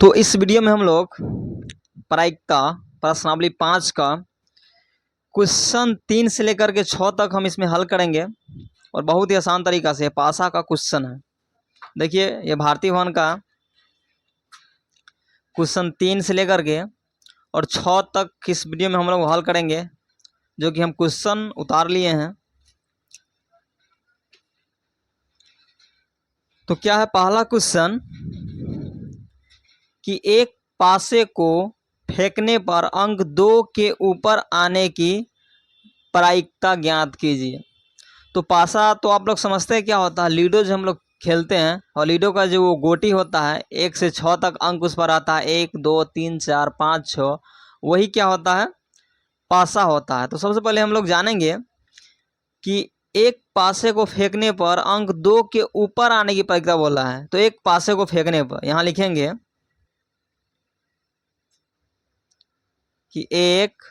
तो इस वीडियो में हम लोग प्रायिकता प्रश्नावली 5 का क्वेश्चन 3 से लेकर के 6 तक हम इसमें हल करेंगे और बहुत ही आसान तरीका से पासा का क्वेश्चन है। देखिए ये भारतीय भवन का क्वेश्चन 3 से लेकर के और 6 तक इस वीडियो में हम लोग हल करेंगे, जो कि हम क्वेश्चन उतार लिए हैं। तो क्या है पहला क्वेश्चन कि एक पासे को फेंकने पर अंक 2 के ऊपर आने की प्रायिकता ज्ञात कीजिए। तो पासा तो आप लोग समझते हैं क्या होता है, लीडो जो हम लोग खेलते हैं और लीडो का जो वो गोटी होता है 1 से 6 तक अंक उस पर आता है, 1 2 3 4 5 6, वही क्या होता है, पासा होता है। तो सबसे पहले हम लोग जानेंगे कि एक पासे को फेंकने पर अंक 2 के ऊपर आने की प्रायिकता बोला है। तो एक पासे को फेंकने पर यहाँ लिखेंगे कि एक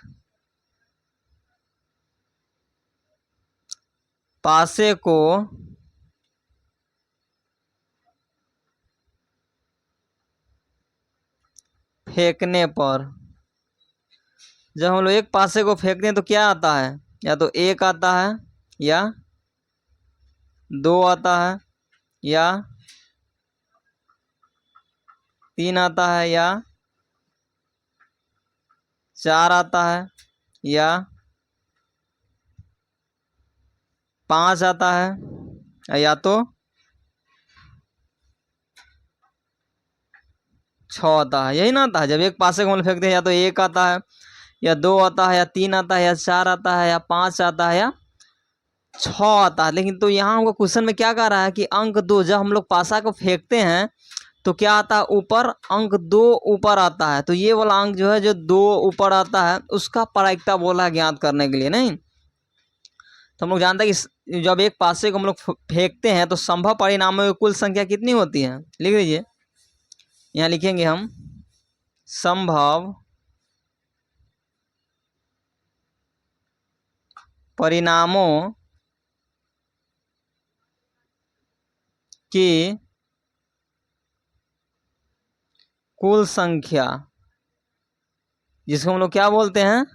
पासे को फेंकने पर, जब हम लोग एक पासे को फेंकते हैं तो क्या आता है, या तो 1 आता है या 2 आता है या 3 आता है या 4 आता है या 5 आता है या तो 6 आता है। यही ना आता है, जब एक पासे को हम फेंकते हैं या तो 1 आता है या 2 आता है या 3 आता है या 4 आता है या 5 आता है या 6 आता है। लेकिन तो यहाँ हमको क्वेश्चन में क्या कह रहा है कि अंक 2, जब हम लोग पासा को फेंकते हैं तो क्या आता है, ऊपर अंक 2 ऊपर आता है। तो ये वाला अंक जो है जो 2 ऊपर आता है उसका प्रायिकता बोला है ज्ञात करने के लिए। नहीं तो हम लोग जानते हैं कि जब एक पासे को हम लोग फेंकते हैं तो संभव परिणामों की कुल संख्या कितनी होती है, लिख लीजिए। यहाँ लिखेंगे हम संभव परिणामों की कुल संख्या, जिसको हम लोग क्या बोलते हैं,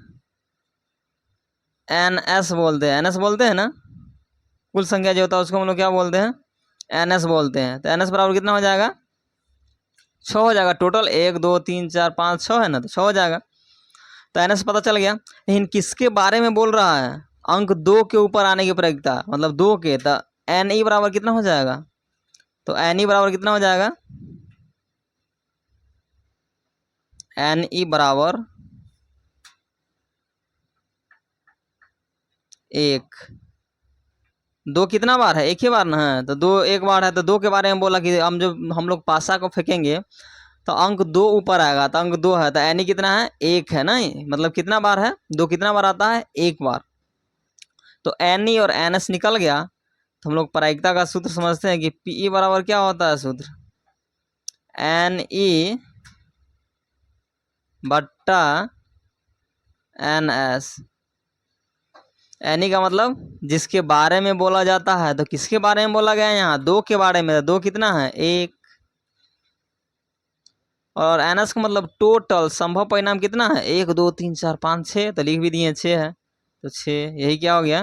NS बोलते हैं। NS बोलते हैं ना, कुल संख्या जो होता है उसको हम लोग क्या बोलते हैं, NS बोलते हैं। तो NS बराबर कितना हो जाएगा, 6 हो जाएगा। टोटल 1 2 3 4 5 6 है ना, तो 6 हो जाएगा। तो NS पता चल गया। लेकिन किसके बारे में बोल रहा है, अंक 2 के ऊपर आने की प्रायिकता, मतलब 2 के। तो NE बराबर कितना हो जाएगा, तो NE बराबर कितना हो जाएगा, NE बराबर 1। 2 कितना बार है, एक ही बार ना है, तो 2 एक बार है। तो 2 के बारे में बोला कि हम लोग पासा को फेंकेंगे तो अंक 2 ऊपर आएगा, तो अंक 2 है। तो NE कितना है, 1 है ना, मतलब कितना बार है, 2 कितना बार आता है, 1 बार। तो NE और NS निकल गया। तो हम लोग प्रायिकता का सूत्र समझते हैं कि PE बराबर क्या होता है सूत्र, NE बट्टा NS। NE का मतलब जिसके बारे में बोला जाता है, तो किसके बारे में बोला गया है, यहाँ 2 के बारे में। 2 कितना है, 1। और NS का मतलब टोटल संभव परिणाम कितना है, 1 2 3 4 5 6, तो लिख भी दिए 6 है। तो 6, यही क्या हो गया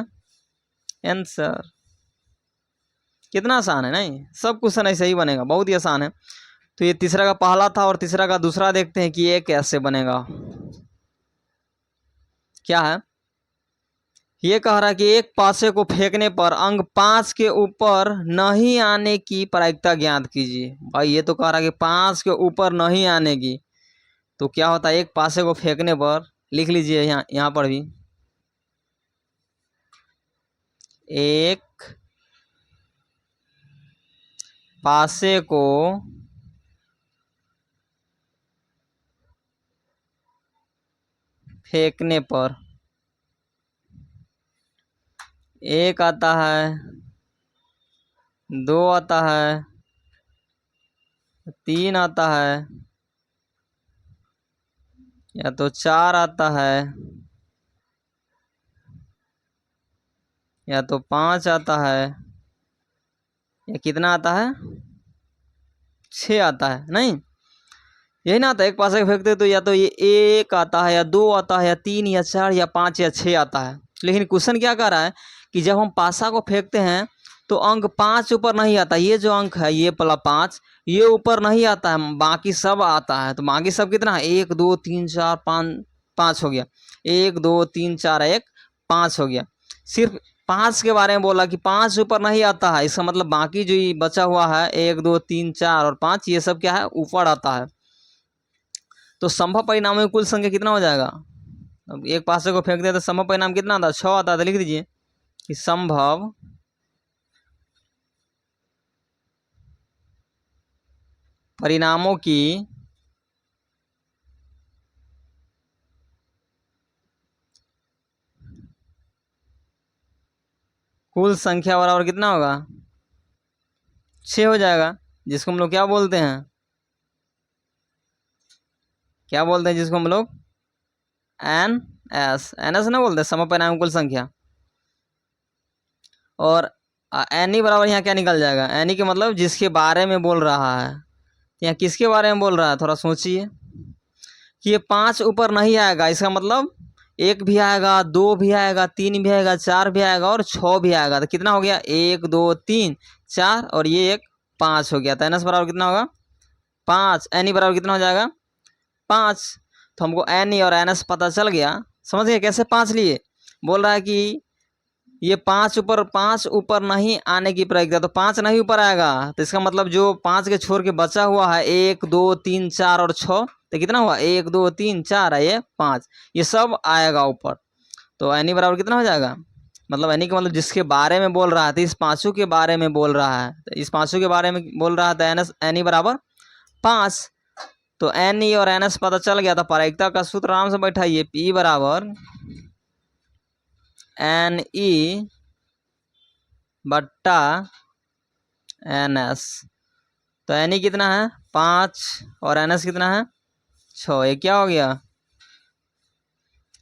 आंसर। कितना आसान है, नहीं सब क्वेश्चन ऐसे ही बनेगा, बहुत ही आसान है। तो ये तीसरा का पहला था और तीसरा का दूसरा देखते हैं कि ये कैसे बनेगा। क्या है, ये कह रहा है कि एक पासे को फेंकने पर अंक 5 के ऊपर नहीं आने की प्रायिकता ज्ञात कीजिए। भाई ये तो कह रहा है कि 5 के ऊपर नहीं आने की। तो क्या होता है, एक पासे को फेंकने पर, लिख लीजिए यहाँ पर भी, एक पासे को फेंकने पर 1 आता है, 2 आता है, 3 आता है या तो 4 आता है या तो 5 आता है या कितना आता है, 6 आता है। नहीं यही ना आता है, एक पासे को फेंकते तो या तो ये 1 आता है या 2 आता है या 3 या 4 या 5 या 6 आता है। लेकिन क्वेश्चन क्या कर रहा है कि जब हम पासा को फेंकते हैं तो अंक 5 ऊपर नहीं आता। ये जो अंक है ये वाला 5 ये ऊपर नहीं आता है, बाकी सब आता है। तो बाकी सब कितना है 1 2 3 4 5 5 हो गया। 1 2 3 4 1 5 हो गया। सिर्फ 5 के बारे में बोला कि 5 ऊपर नहीं आता है, इसका मतलब बाकी जो ये बचा हुआ है 1 2 3 4 और 5 ये सब क्या है ऊपर आता है। तो संभव परिणामों की कुल संख्या कितना हो जाएगा। अब एक पासे को फेंक दे तो संभव परिणाम कितना आता है 6 आता है। तो लिख दीजिए कि संभव परिणामों की कुल संख्या बराबर कितना होगा 6 हो जाएगा, जिसको हम लोग क्या बोलते हैं, क्या बोलते हैं जिसको हम लोग एन एस ना बोलते हैं, समय परिणाम कुल संख्या। और एन ई बराबर यहाँ क्या निकल जाएगा, एन ई के मतलब जिसके बारे में बोल रहा है। यहाँ किसके बारे में बोल रहा है थोड़ा सोचिए कि ये 5 ऊपर नहीं आएगा, इसका मतलब 1 भी आएगा 2 भी आएगा 3 भी आएगा 4 भी आएगा और 6 भी आएगा। तो कितना हो गया 1 2 3 4 और ये एक 5 हो गया। तो एन एस बराबर कितना होगा 5, एन ई बराबर कितना हो जाएगा 5। तो हमको एन ई और एन एस पता चल गया। समझ गए कैसे 5 लिए। बोल रहा है कि ये 5 ऊपर नहीं आने की प्रक्रिया, तो 5 नहीं ऊपर आएगा। तो इसका मतलब जो 5 के छोड़ के बचा हुआ है 1 2 3 4 और 6, तो कितना हुआ 1 2 3 4 है ये 5, ये सब आएगा ऊपर। तो एनी बराबर कितना हो जाएगा, मतलब एनी का मतलब जिसके बारे में बोल रहा है, तो इस पाँचों के बारे में बोल रहा है, तो इस पाँचों के बारे में बोल रहा था एनी बराबर 5। तो एन ई और एन एस पता चल गया था। प्रायिकता का सूत्र आराम से बैठाइए, पी बराबर एन ई बट्टा एन एस। तो एन ई कितना है 5 और एन एस कितना है 6, ये क्या हो गया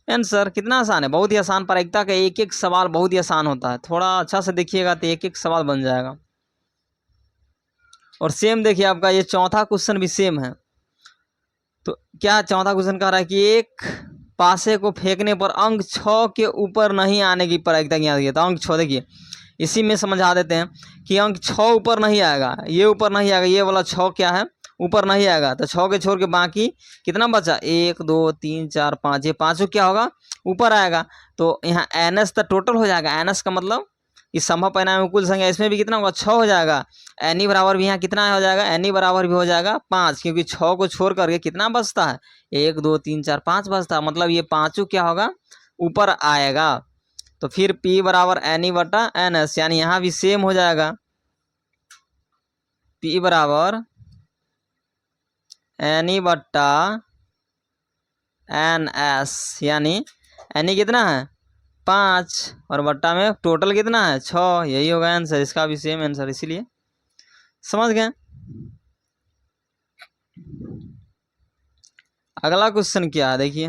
आंसर। कितना आसान है, बहुत ही आसान। प्रायिकता का एक एक सवाल बहुत ही आसान होता है, थोड़ा अच्छा से देखिएगा तो एक एक सवाल बन जाएगा। और सेम देखिए आपका ये चौथा क्वेश्चन भी सेम है। तो क्या चौथा क्वेश्चन कह रहा है कि एक पासे को फेंकने पर अंक 6 के ऊपर नहीं आने की प्रायिकता ज्ञात कीजिए। तो अंक 6 देखिए इसी में समझा देते हैं कि अंक 6 ऊपर नहीं आएगा, ये ऊपर नहीं आएगा, ये वाला 6 क्या है ऊपर नहीं आएगा। तो 6 के छोड़ के बाकी कितना बचा 1 2 3 4 5, ये पाँचों क्या होगा ऊपर आएगा। तो यहाँ एन एस तो टोटल हो जाएगा, एन एस का मतलब कि संभव परिणाम में कुल संख्या, इसमें भी कितना होगा 6 हो जाएगा। एन ई बराबर भी यहाँ कितना हो जाएगा, एन ई बराबर भी हो जाएगा 5, क्योंकि 6 को छोड़ करके कितना बचता है 1 2 3 4 5 बचता है, मतलब ये पाँचों क्या होगा ऊपर आएगा। तो फिर P बराबर एन ई बटा एन एस, यानी यहाँ भी सेम हो जाएगा, P बराबर एन ई बट्टा एन एस, यानी एन ई कितना है 5 और बट्टा में टोटल कितना है 6, यही होगा आंसर। इसका भी सेम आंसर, इसीलिए समझ गए। अगला क्वेश्चन क्या है देखिए,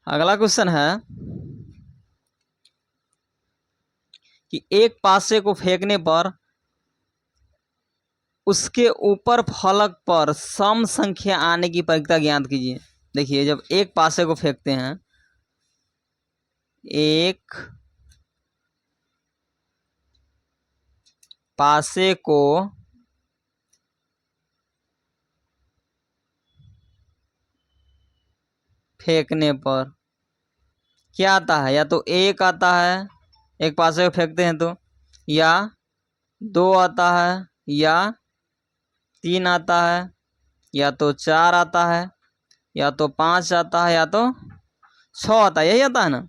अगला क्वेश्चन है कि एक पासे को फेंकने पर उसके ऊपर फलक पर सम संख्या आने की प्रायिकता ज्ञात कीजिए। देखिए जब एक पासे को फेंकते हैं, एक पासे को फेंकने पर क्या आता है, या तो 1 आता है, एक पासे को फेंकते हैं तो, या 2 आता है, या 3 आता है, या तो 4 आता है, या तो 5 आता है, या तो 6 आता है। यही आता है ना,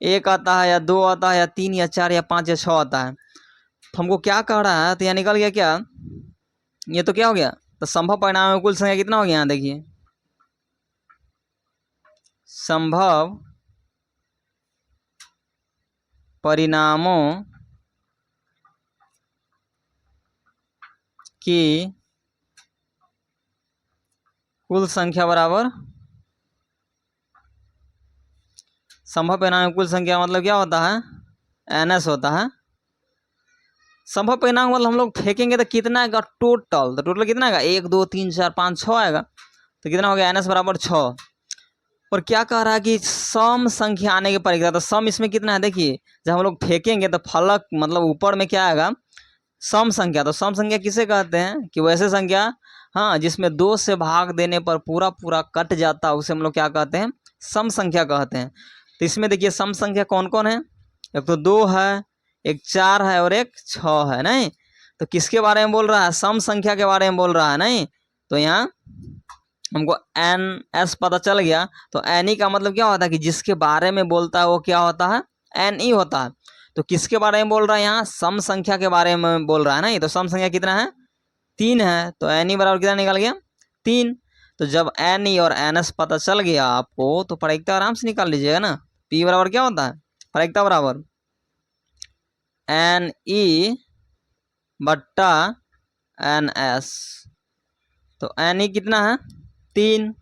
1 आता है या 2 आता है या 3 या 4 या 5 या 6 आता है। तो हमको क्या कह रहा है, तो यहाँ निकल गया क्या, ये तो क्या हो गया, तो संभव परिणाम में कुल संख्या कितना हो गया यहाँ देखिए, संभव परिणामों की कुल संख्या बराबर संभव परिणाम में कुल संख्या मतलब क्या होता है, NS होता है। संभव परिणाम मतलब हम लोग फेंकेंगे तो कितना आएगा टोटल, तो टोटल कितना आएगा 1 2 3 4 5 6 आएगा। तो कितना हो गया NS बराबर 6। और क्या कह रहा है कि सम संख्या आने के परीक्षा, तो सम इसमें कितना है देखिए, जब हम लोग फेंकेंगे तो फलक मतलब ऊपर में क्या आएगा सम संख्या। तो सम संख्या किसे कहते हैं कि वैसे संख्या हाँ जिसमें 2 से भाग देने पर पूरा पूरा कट जाता है उसे हम लोग क्या कहते हैं, सम संख्या कहते हैं। तो इसमें देखिए सम संख्या कौन कौन है, एक तो 2 है, एक 4 है और एक 6 है। नहीं तो किसके बारे में बोल रहा है, सम संख्या के बारे में बोल रहा है। नहीं तो यहाँ हमको NS पता चल गया। तो NE का मतलब क्या होता है कि जिसके बारे में बोलता है वो क्या होता है, NE होता है। तो किसके बारे में बोल रहा है, यहाँ सम संख्या के बारे में बोल रहा है। नहीं तो सम संख्या कितना है 3 है, तो NE बराबर कितना निकल गया 3। तो जब NE और NS पता चल गया आपको तो प्रायिकता आराम से निकाल लीजिएगा ना। P बराबर क्या होता है, प्रायिकता बराबर NE बट्टा NS। तो NE कितना है 3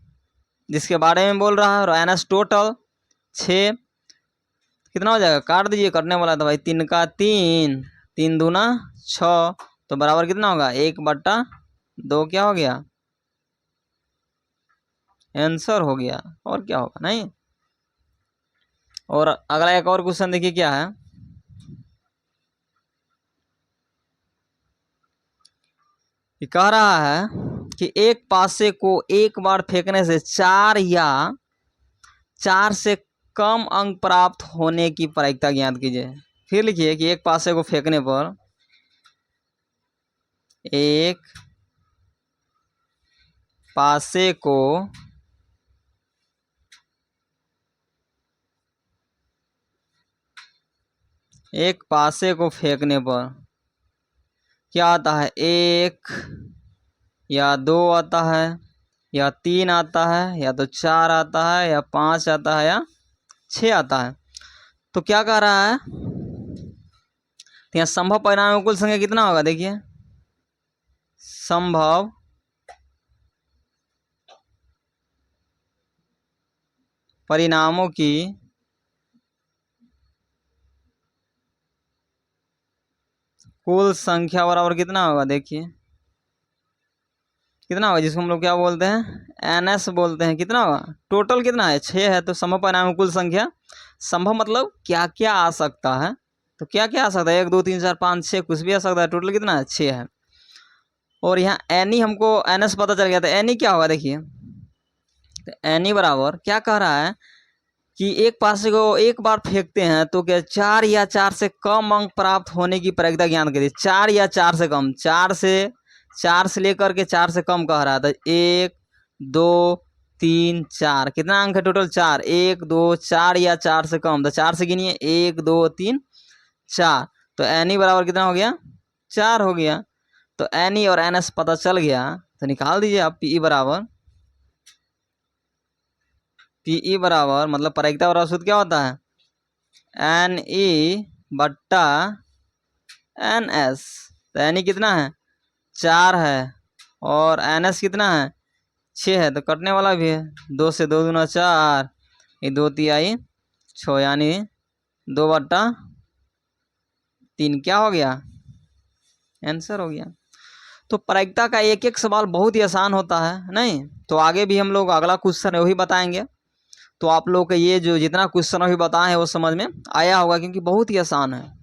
जिसके बारे में बोल रहा है, और NS टोटल 6। कितना हो जाएगा, काट दीजिए, कटने वाला था भाई, 3 का 3, 3 दूना 6, तो बराबर कितना होगा 1/2, क्या हो गया आंसर हो गया। और क्या होगा। नहीं और अगला एक और क्वेश्चन देखिए क्या है, ये कह रहा है कि एक पासे को एक बार फेंकने से 4 या 4 से कम अंक प्राप्त होने की प्रायिकता ज्ञात कीजिए। फिर लिखिए कि एक पासे को फेंकने पर एक पासे को फेंकने पर क्या आता है, 1 या 2 आता है, या 3 आता है, या तो 4 आता है, या 5 आता है, या 6 आता है। तो क्या कह रहा है, तो यहाँ संभव परिणाम में कुल संख्या कितना होगा देखिए, संभव परिणामों की कुल संख्या बराबर कितना होगा देखिए, कितना होगा जिसको हम लोग क्या बोलते हैं NS बोलते हैं। कितना होगा टोटल कितना है 6 है। तो संभव परिणाम में कुल संख्या, संभव मतलब क्या क्या आ सकता है, तो क्या क्या आ सकता है 1 2 3 4 5 6 कुछ भी आ सकता है। टोटल कितना है 6 है। और यहाँ NE हमको NS पता चल गया, तो NE क्या होगा देखिए, तो NE बराबर क्या कह रहा है कि एक पासे को एक बार फेंकते हैं तो क्या 4 या 4 से कम अंक प्राप्त होने की प्रायिकता ज्ञात करिए। 4 या 4 से कम, 4 से लेकर के 4 से कम कह रहा था। 1 2 3 4 कितना अंक है टोटल 4, 1 2 4 या 4 से कम, तो 4 से गिनिए 1 2 3 4। तो NE बराबर कितना हो गया 4 हो गया। तो NE और NS पता चल गया, तो निकाल दीजिए आप। PE बराबर मतलब प्रायिकता बराबर सूत्र क्या होता है, NE बट्टा NS। तो NE कितना है 4 है, और NS कितना है 6 है, तो कटने वाला भी है। 2 से 2 दूना 4, ये 2 तिहाई 6, यानी 2/3 क्या हो गया आंसर हो गया। तो प्रायिकता का एक एक सवाल बहुत ही आसान होता है। नहीं तो आगे भी हम लोग अगला क्वेश्चन है वही बताएंगे। तो आप लोग का ये जो जितना क्वेश्चन अभी बताए हैं वो समझ में आया होगा, क्योंकि बहुत ही आसान है।